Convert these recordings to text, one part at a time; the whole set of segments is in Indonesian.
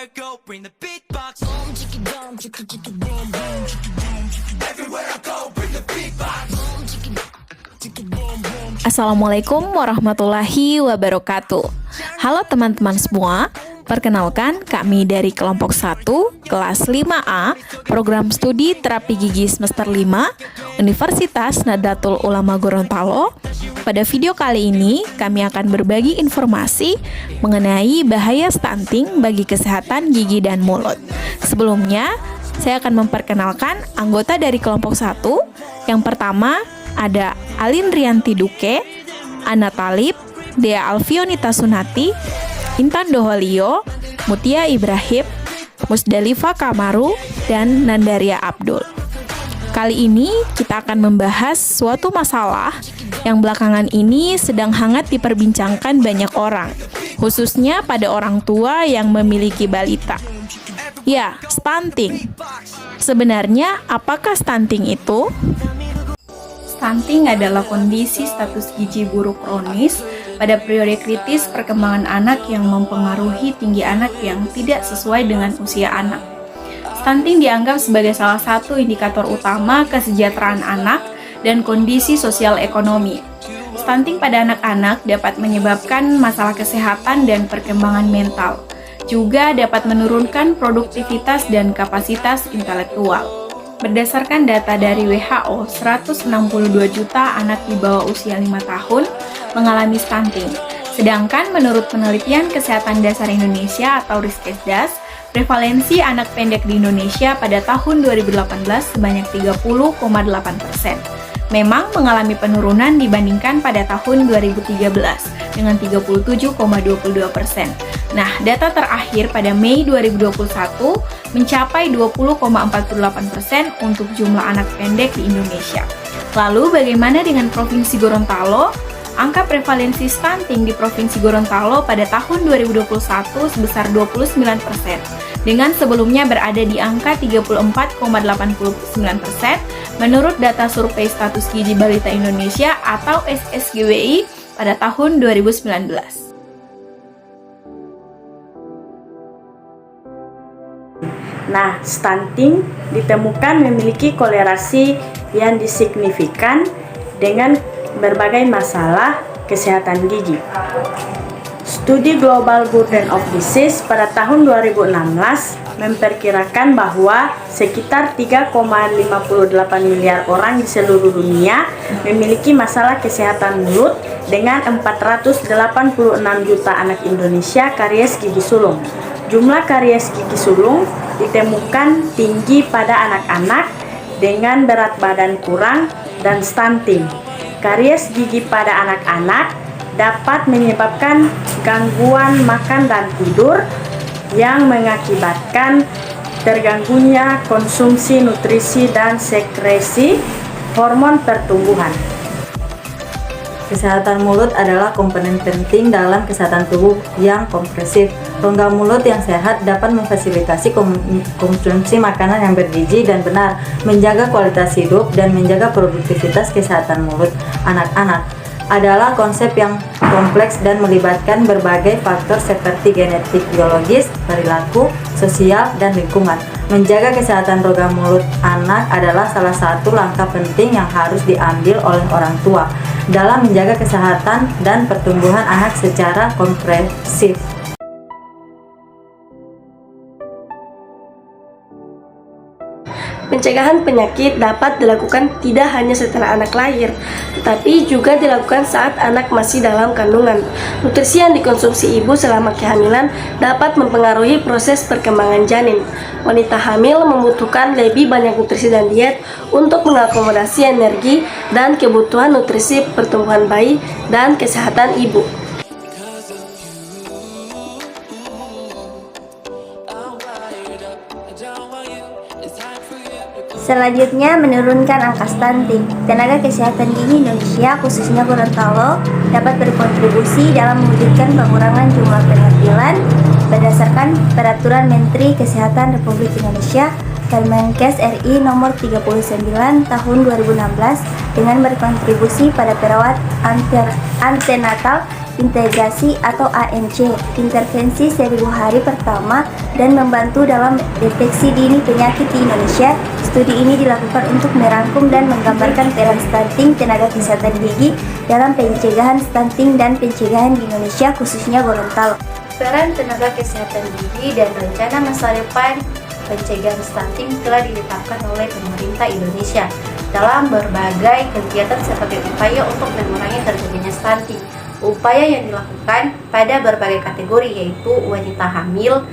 Everywhere I go, bring the beatbox. Everywhere I go, bring the beatbox. Assalamualaikum warahmatullahi wabarakatuh. Halo teman-teman semua, perkenalkan kami dari kelompok 1, kelas 5A, program studi terapi gigi semester 5, Universitas Nahdlatul Ulama Gorontalo. Pada video kali ini, kami akan berbagi informasi mengenai bahaya stunting bagi kesehatan gigi dan mulut. Sebelumnya, saya akan memperkenalkan anggota dari kelompok 1. Yang pertama, ada Alin Rianti Duke, Ana Talib, Dea Alfionita Sunati, Intan Doholio, Mutia Ibrahim, Musdalifa Kamaru, dan Nandaria Abdul. Kali ini kita akan membahas suatu masalah yang belakangan ini sedang hangat diperbincangkan banyak orang, khususnya pada orang tua yang memiliki balita. Ya, stunting. Sebenarnya apakah stunting itu? Stunting adalah kondisi status gizi buruk kronis pada periode kritis perkembangan anak yang mempengaruhi tinggi anak yang tidak sesuai dengan usia anak. Stunting dianggap sebagai salah satu indikator utama kesejahteraan anak dan kondisi sosial ekonomi. Stunting pada anak-anak dapat menyebabkan masalah kesehatan dan perkembangan mental, juga dapat menurunkan produktivitas dan kapasitas intelektual. Berdasarkan data dari WHO, 162 juta anak di bawah usia 5 tahun mengalami stunting. Sedangkan menurut penelitian Kesehatan Dasar Indonesia atau Riskesdas, prevalensi anak pendek di Indonesia pada tahun 2018 sebanyak 30,8%. Memang mengalami penurunan dibandingkan pada tahun 2013 dengan 37,22%. Nah, data terakhir pada Mei 2021 mencapai 20,48% untuk jumlah anak pendek di Indonesia. Lalu bagaimana dengan Provinsi Gorontalo? Angka prevalensi stunting di Provinsi Gorontalo pada tahun 2021 sebesar 29%, dengan sebelumnya berada di angka 34,89% menurut data Survei Status Gizi Balita Indonesia atau SSGBI pada tahun 2019. Nah, stunting ditemukan memiliki kolerasi yang signifikan dengan berbagai masalah kesehatan gigi. Studi Global Burden of Disease pada tahun 2016 memperkirakan bahwa sekitar 3,58 miliar orang di seluruh dunia memiliki masalah kesehatan mulut dengan 486 juta anak Indonesia karies gigi sulung. Jumlah karies gigi sulung ditemukan tinggi pada anak-anak dengan berat badan kurang dan stunting. Karies gigi pada anak-anak dapat menyebabkan gangguan makan dan tidur yang mengakibatkan terganggunya konsumsi nutrisi dan sekresi hormon pertumbuhan. Kesehatan mulut adalah komponen penting dalam kesehatan tubuh yang kompresif. Rongga mulut yang sehat dapat memfasilitasi konsumsi makanan yang bergizi dan benar, menjaga kualitas hidup, dan menjaga produktivitas. Kesehatan mulut anak-anak adalah konsep yang kompleks dan melibatkan berbagai faktor seperti genetik, biologis, perilaku, sosial, dan lingkungan. Menjaga kesehatan rongga mulut anak adalah salah satu langkah penting yang harus diambil oleh orang tua dalam menjaga kesehatan dan pertumbuhan anak secara komprehensif. Pencegahan penyakit dapat dilakukan tidak hanya setelah anak lahir, tetapi juga dilakukan saat anak masih dalam kandungan. Nutrisi yang dikonsumsi ibu selama kehamilan dapat mempengaruhi proses perkembangan janin. Wanita hamil membutuhkan lebih banyak nutrisi dan diet untuk mengakomodasi energi dan kebutuhan nutrisi pertumbuhan bayi dan kesehatan ibu. Selanjutnya, menurunkan angka stunting. Tenaga kesehatan gigi Indonesia, khususnya Gorontalo, dapat berkontribusi dalam mewujudkan pengurangan jumlah pengambilan berdasarkan Peraturan Menteri Kesehatan Republik Indonesia Permenkes RI nomor 39 tahun 2016 dengan berkontribusi pada perawat antenatal integrasi atau ANC, intervensi 1000 hari pertama, dan membantu dalam deteksi dini penyakit di Indonesia. Studi ini dilakukan untuk merangkum dan menggambarkan peran stunting tenaga kesehatan gigi dalam pencegahan stunting dan pencegahan di Indonesia, khususnya Gorontalo. Peran tenaga kesehatan gigi dan rencana masa depan pencegahan stunting telah ditetapkan oleh pemerintah Indonesia dalam berbagai kegiatan sebagai upaya untuk mengurangi terjadinya stunting. Upaya yang dilakukan pada berbagai kategori yaitu wanita hamil,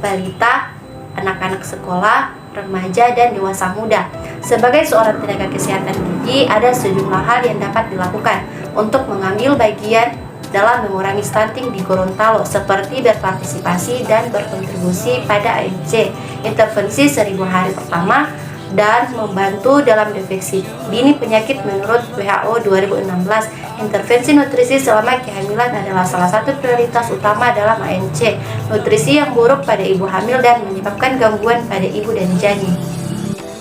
balita, anak-anak sekolah, remaja, dan dewasa muda. Sebagai seorang tenaga kesehatan gigi, ada sejumlah hal yang dapat dilakukan untuk mengambil bagian dalam mengurangi stunting di Gorontalo, seperti berpartisipasi dan berkontribusi pada ANC, intervensi 1000 hari pertama, dan membantu dalam deteksi dini penyakit menurut WHO 2016. Intervensi nutrisi selama kehamilan adalah salah satu prioritas utama dalam ANC. Nutrisi yang buruk pada ibu hamil dan menyebabkan gangguan pada ibu dan janin.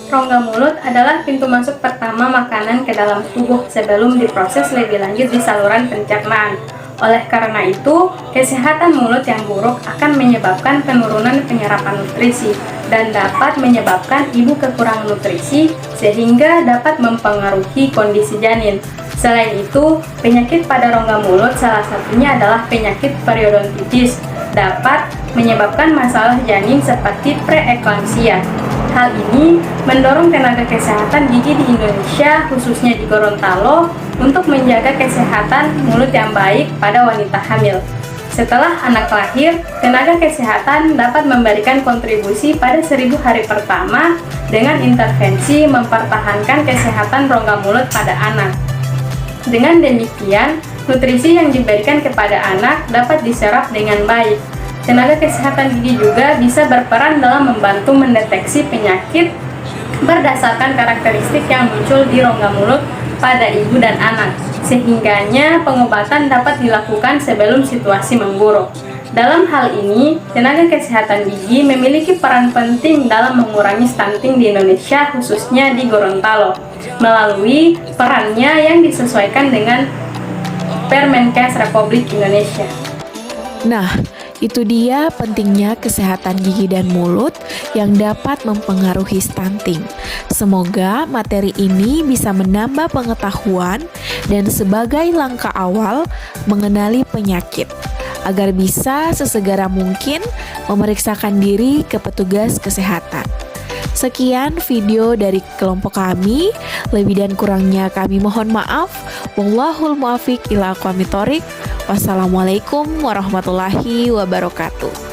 Rongga mulut adalah pintu masuk pertama makanan ke dalam tubuh sebelum diproses lebih lanjut di saluran pencernaan. Oleh karena itu, kesehatan mulut yang buruk akan menyebabkan penurunan penyerapan nutrisi dan dapat menyebabkan ibu kekurangan nutrisi sehingga dapat mempengaruhi kondisi janin. Selain itu, penyakit pada rongga mulut salah satunya adalah penyakit periodontitis, dapat menyebabkan masalah janin seperti preeklamsia. Hal ini mendorong tenaga kesehatan gigi di Indonesia, khususnya di Gorontalo, untuk menjaga kesehatan mulut yang baik pada wanita hamil. Setelah anak lahir, tenaga kesehatan dapat memberikan kontribusi pada 1000 hari pertama dengan intervensi mempertahankan kesehatan rongga mulut pada anak. Dengan demikian, nutrisi yang diberikan kepada anak dapat diserap dengan baik. Tenaga kesehatan gigi juga bisa berperan dalam membantu mendeteksi penyakit berdasarkan karakteristik yang muncul di rongga mulut pada ibu dan anak, sehingganya pengobatan dapat dilakukan sebelum situasi memburuk. Dalam hal ini, tenaga kesehatan gigi memiliki peran penting dalam mengurangi stunting di Indonesia, khususnya di Gorontalo, melalui perannya yang disesuaikan dengan Permenkes Republik Indonesia. Nah, itu dia pentingnya kesehatan gigi dan mulut yang dapat mempengaruhi stunting. Semoga materi ini bisa menambah pengetahuan dan sebagai langkah awal mengenali penyakit, agar bisa sesegera mungkin memeriksakan diri ke petugas kesehatan. Sekian video dari kelompok kami, lebih dan kurangnya kami mohon maaf. Wallahul muwaffiq ila aqwamit thoriq. Wassalamualaikum warahmatullahi wabarakatuh.